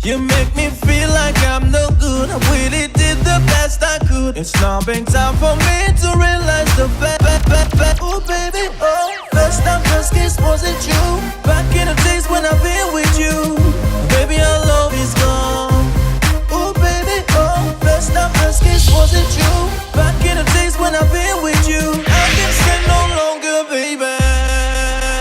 You make me feel like I'm no good. I really did the best I could. It's now been time for me to realize the fact. Oh baby, oh, first time, first kiss, was it you? Back in the days when I've been with you. Baby, our love is gone. Oh baby, oh, first time, first kiss, was it you? Back in the days when I've been with you. I can stay no longer, baby.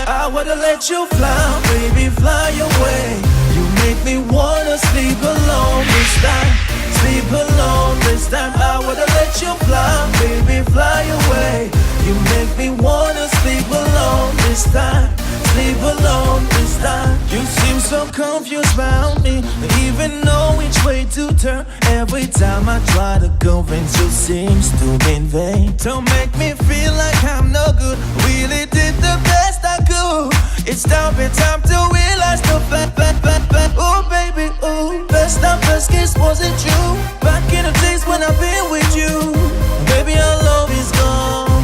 I wanna let you fly, baby, fly away. You make me wanna sleep alone this time. Sleep alone this time. I wanna let you fly, baby, fly away. You make me wanna sleep alone this time. Sleep alone this time. You seem so confused about me, even know which way to turn. Every time I try to convince you, seems to be in vain. Don't make me feel like I'm no good. Really did the best I could. It's time to realize the fact. Oh baby, oh, first time, first kiss, was it you? Back in the days when I've been with you. Baby, our love is gone.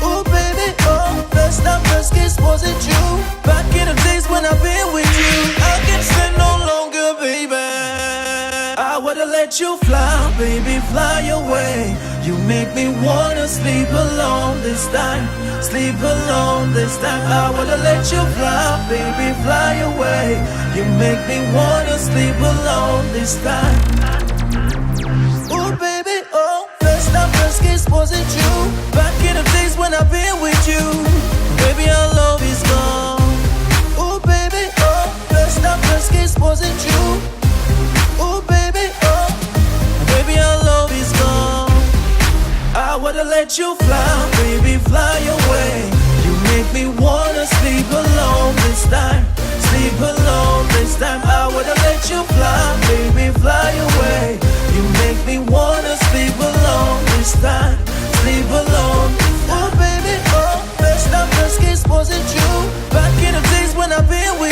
Oh baby, oh, first time, first kiss, was it you? Back in the days when I've been with you. I can stay no longer, baby. I wanna let you fly, baby, fly away. You make me wanna sleep alone this time. Sleep alone this time. I wanna let you fly, baby, fly away. You make me wanna sleep alone this time. Oh baby, oh, first time, first kiss, was it you? Back in the days when I've been with you. Baby, our love is gone. Oh baby, oh, first time, first kiss, was it you? Oh baby, oh, baby, our love is gone. I wanna let you fly, baby, fly away. You make me wanna sleep alone this time. Sleep alone this time. I wanna let you fly, baby, fly away. You make me wanna sleep alone this time. Sleep alone. Oh baby, oh, first time, first kiss, was it you? Back in the days when I've been with